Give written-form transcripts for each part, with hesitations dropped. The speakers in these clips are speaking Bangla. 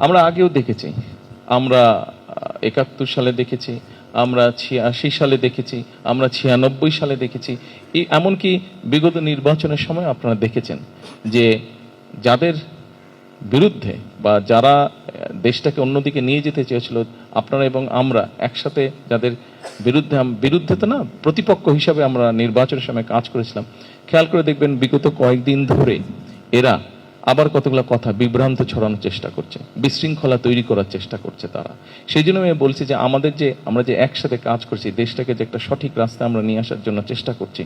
আমরা আগেও দেখেছি, আমরা ৭১ সালে দেখেছি, আমরা ৮৬ সালে দেখেছি, আমরা ৯৬ সালে দেখেছি, এমনকি বিগত নির্বাচনের সময় আপনারা দেখেছেন যে যাদের বিরুদ্ধে বা যারা দেশটাকে অন্যদিকে নিয়ে যেতে চেয়েছিল, আপনারা এবং আমরা একসাথে যাদের বিরুদ্ধে তো না, প্রতিপক্ষ হিসাবে আমরা নির্বাচনের সময় কাজ করেছিলাম। খেয়াল করে দেখবেন বিগত কয়েকদিন ধরে এরা আবার কতগুলো কথা বিভ্রান্ত ছড়ানোর চেষ্টা করছে, বিশৃঙ্খলা তৈরি করার চেষ্টা করছে তারা। সেই জন্য আমি বলছি যে আমরা যে একসাথে কাজ করছি, দেশটাকে যে একটা সঠিক রাস্তায় আমরা নিয়ে আসার জন্য চেষ্টা করছি,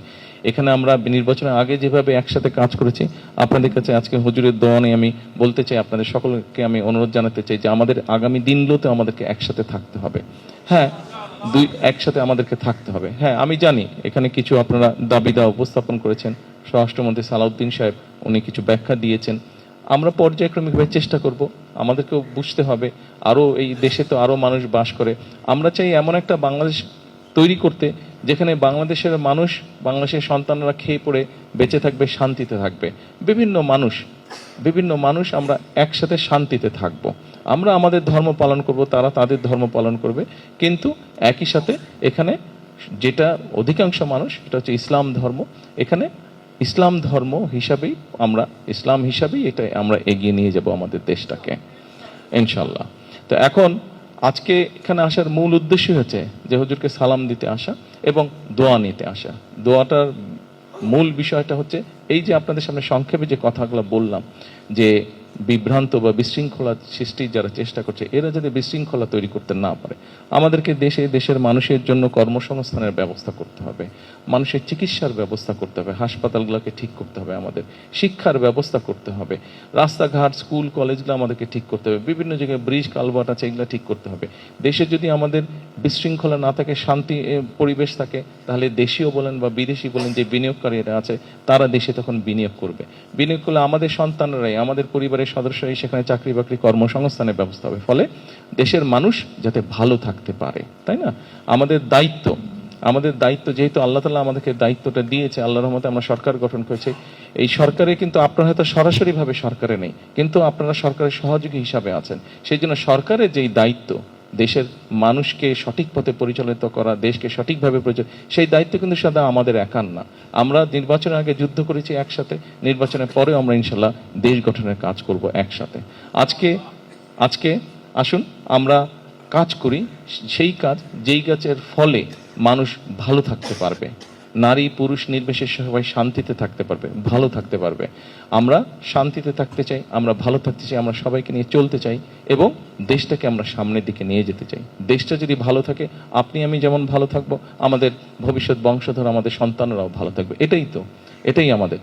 এখানে আমরা নির্বাচনের আগে যেভাবে একসাথে কাজ করেছি, আপনাদের কাছে আজকে হুজুরের দোয়া নিয়ে আমি বলতে চাই, আপনাদের সকলকে আমি অনুরোধ জানাতে চাই যে আমাদের আগামী দিনগুলোতে আমাদেরকে একসাথে থাকতে হবে। হ্যাঁ, একসাথে আমাদেরকে থাকতে হবে। হ্যাঁ, আমি জানি এখানে কিছু আপনারা দাবিদা উপস্থাপন করেছেন, স্বরাষ্ট্রমন্ত্রী সালাউদ্দিন সাহেব উনি কিছু ব্যাখ্যা দিয়েছেন। আমরা পর্যায়ক্রমিকভাবে চেষ্টা করব, আমাদেরকেও বুঝতে হবে আরও এই দেশে তো আরও মানুষ বাস করে। আমরা চাই এমন একটা বাংলাদেশ তৈরি করতে যেখানে বাংলাদেশের মানুষ, বাংলাদেশের সন্তানরা খেয়ে পড়ে বেঁচে থাকবে, শান্তিতে থাকবে। বিভিন্ন মানুষ আমরা একসাথে শান্তিতে থাকব। আমরা আমাদের ধর্ম পালন করব, তারা তাদের ধর্ম পালন করবে, কিন্তু একই সাথে এখানে যেটা অধিকাংশ মানুষ, এটা হচ্ছে ইসলাম ধর্ম। এখানে ইসলাম ধর্ম হিসাবেই ইসলাম হিসাবেই এটা আমরা এগিয়ে নিয়ে যাব আমাদের দেশটাকে, ইনশাল্লাহ। তো এখন আজকে এখানে আসার মূল উদ্দেশ্য হচ্ছে যে হুজুরকে সালাম দিতে আসা এবং দোয়া নিতে আসা। দোয়াটার মূল বিষয়টা হচ্ছে এই যে আপনাদের সামনে সংক্ষেপে যে কথাগুলো বললাম, যে বিভ্রান্ত বা বিশৃঙ্খলা সৃষ্টির যারা চেষ্টা করছে, এরা যাতে বিশৃঙ্খলা তৈরি করতে না পারে, আমাদেরকে দেশের মানুষের জন্য কর্মসংস্থানের ব্যবস্থা করতে হবে, মানুষের চিকিৎসার ব্যবস্থা করতে হবে, হাসপাতালগুলোকে ঠিক করতে হবে, আমাদের শিক্ষার ব্যবস্থা করতে হবে, রাস্তাঘাট স্কুল কলেজগুলো আমাদেরকে ঠিক করতে হবে, বিভিন্ন জায়গায় ব্রিজ কালভার্ট আছে এগুলো ঠিক করতে হবে। দেশে যদি আমাদের বিশৃঙ্খলা না থাকে, শান্তি পরিবেশ থাকে, তাহলে দেশীয় বলেন বা বিদেশি বলেন যে বিনিয়োগকারীরা আছে, তারা দেশে তখন বিনিয়োগ করবে। বিনিয়োগ করলে আমাদের সন্তানরাই, আমাদের পরিবারের সদস্যরাই সেখানে চাকরি বাকরি কর্মসংস্থানের ব্যবস্থা হবে, ফলে দেশের মানুষ যাতে ভালো থাকতে পারে, তাই না? আমাদের দায়িত্ব যেহেতু আল্লাহ তাআলা আমাদেরকে দায়িত্বটা দিয়েছে, আল্লাহর রহমতে আমরা সরকার গঠন করেছি। এই সরকারে কিন্তু আপনারা হয়তো সরাসরিভাবে সরকারে নেই, কিন্তু আপনারা সরকারের সহযোগী হিসাবে আছেন। সেই জন্য সরকারের যেই দায়িত্ব, দেশের মানুষকে সঠিক পথে পরিচালিত করা, দেশকে সঠিকভাবে সেই দায়িত্ব কিন্তু সদা আমাদের একার না। আমরা নির্বাচনের আগে যুদ্ধ করেছি একসাথে, নির্বাচনের পরেও আমরা ইনশাল্লাহ দেশ গঠনের কাজ করব একসাথে। আজকে আসুন আমরা কাজ করি সেই কাজ, যেই কাজের ফলে মানুষ ভালো থাকতে পারবে, নারী পুরুষ নির্বিশেষে সবাই শান্তিতে থাকতে পারবে, ভালো থাকতে পারবে। আমরা শান্তিতে থাকতে চাই, আমরা ভালো থাকতে চাই, আমরা সবাইকে নিয়ে চলতে চাই এবং দেশটাকে আমরা সামনের দিকে নিয়ে যেতে চাই। দেশটা যদি ভালো থাকে, আপনি আমি যেমন ভালো থাকবো, আমাদের ভবিষ্যৎ বংশধর, আমাদের সন্তানরাও ভালো থাকবে। এটাই আমাদের